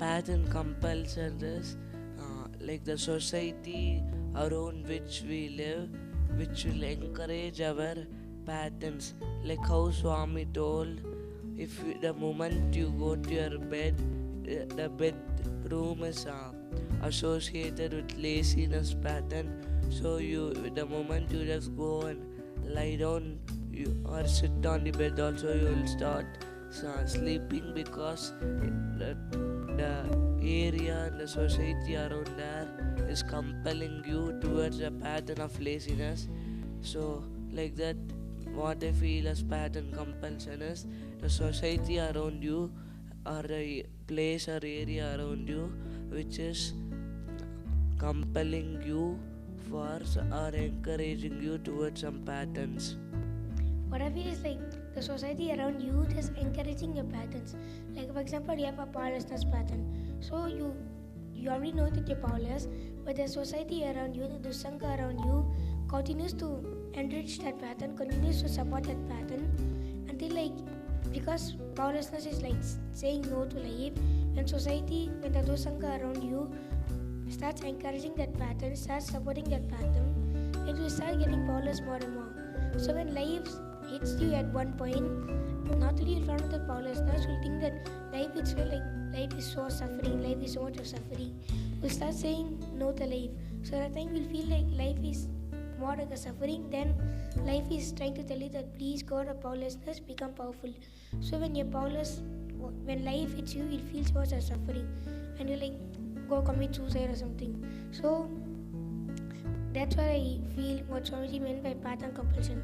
pattern compulsion is like the society around which we live, which will encourage our patterns. Like how Swami told, the moment you go to your bed, the bedroom is associated with laziness pattern. So the moment you just go and lie down or sit on the bed, also you will start sleeping, because the area and the society around there is compelling you towards a pattern of laziness. So like that, what I feel as pattern compulsion is the society around you or a place or area around you which is compelling you for or encouraging you towards some patterns. What I feel is like the society around you is encouraging your patterns. Like for example, you have a powerlessness pattern. So you already know that you're powerless, but the society around you, the Sangha around you continues to enrich that pattern, continues to support that pattern until because powerlessness is like saying no to life. When society, when the Sangha around you starts encouraging that pattern, starts supporting that pattern, it will start getting powerless more and more. So when life hits you at one point, not only in front of the powerlessness, you'll think that life is life is so suffering, life is so much of suffering. We'll start saying no to life. So at that time we'll feel like life is more like a suffering, then life is trying to tell you that please go to powerlessness, become powerful. So when you're powerless, when life hits you, it feels much as suffering, and you're like, go commit suicide or something. So that's what I feel what Swamiji meant by pattern compulsion.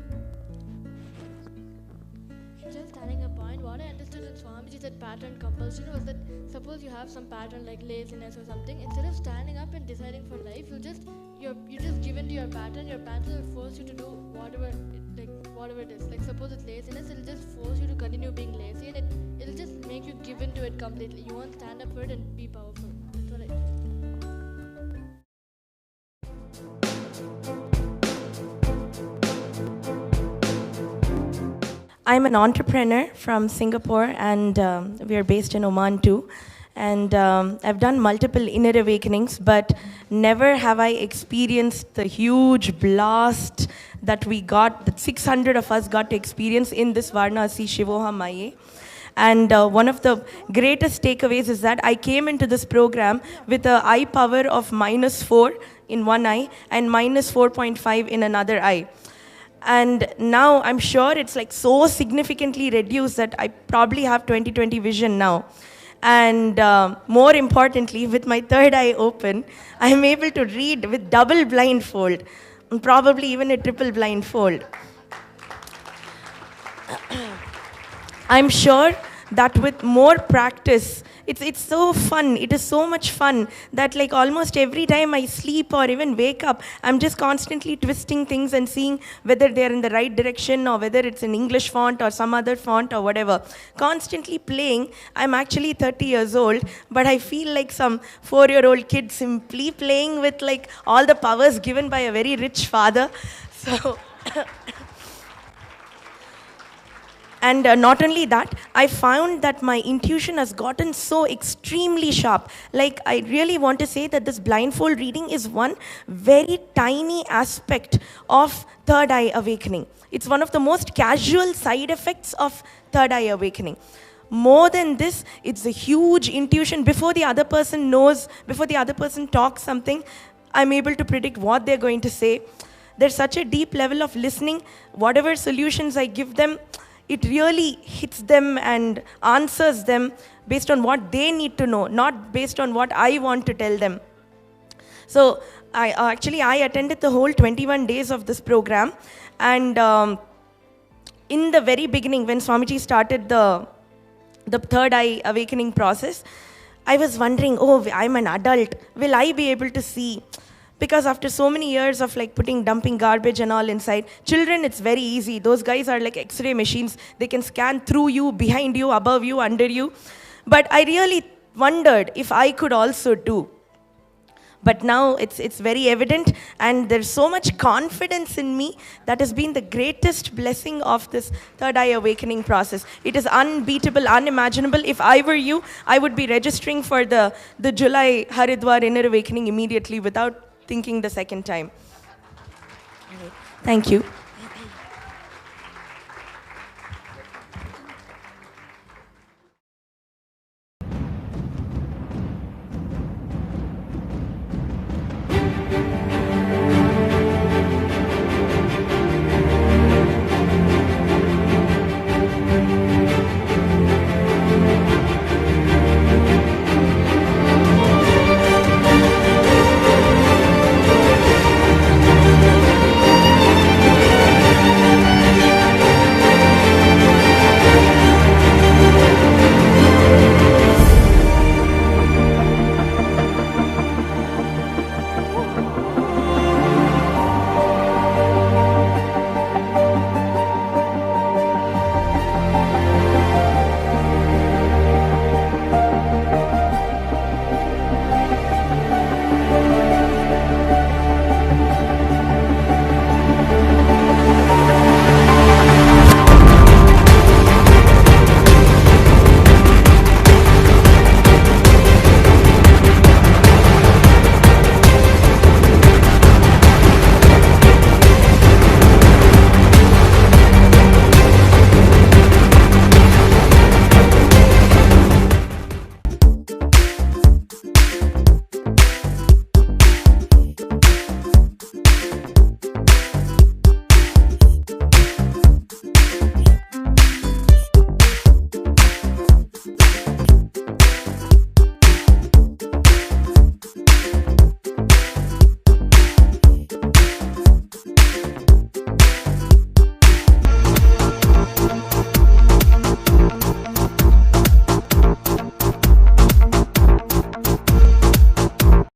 Just adding a point, what I understood in Swamiji said pattern compulsion was that suppose you have some pattern like laziness or something, instead of standing up and deciding for life, you just give in to your pattern will force you to do whatever it is. Like suppose it's laziness, it'll just force you to continue being lazy, and it'll just make you give in to it completely. You won't stand up for it and be powerful. That's what I feel. I'm an entrepreneur from Singapore, and we are based in Oman too. And I've done multiple inner awakenings, but never have I experienced the huge blast that 600 of us got to experience in this Paramashivoham Maye. And one of the greatest takeaways is that I came into this program with an eye power of -4 in one eye and -4.5 in another eye. And now I'm sure it's like so significantly reduced that I probably have 20/20 vision now. And more importantly, with my third eye open, I'm able to read with double blindfold, probably even a triple blindfold. I'm sure that with more practice, it's so fun. It is so much fun that like almost every time I sleep or even wake up, I'm just constantly twisting things and seeing whether they're in the right direction or whether it's in English font or some other font or whatever. Constantly playing. I'm actually 30 years old, but I feel like some 4-year-old kid simply playing with like all the powers given by a very rich father. So... And not only that, I found that my intuition has gotten so extremely sharp. Like, I really want to say that this blindfold reading is one very tiny aspect of third eye awakening. It's one of the most casual side effects of third eye awakening. More than this, it's a huge intuition. Before the other person knows, before the other person talks something, I'm able to predict what they're going to say. There's such a deep level of listening. Whatever solutions I give them, it really hits them and answers them based on what they need to know, not based on what I want to tell them. So I attended the whole 21 days of this program, and in the very beginning, when Swamiji started the third eye awakening process, I was wondering, oh, I'm an adult, will I be able to see? Because after so many years of like dumping garbage and all inside, children, it's very easy. Those guys are like X-ray machines. They can scan through you, behind you, above you, under you. But I really wondered if I could also do. But now it's very evident, and there's so much confidence in me. That has been the greatest blessing of this third eye awakening process. It is unbeatable, unimaginable. If I were you, I would be registering for the July Haridwar Inner Awakening immediately without thinking the second time. Thank you.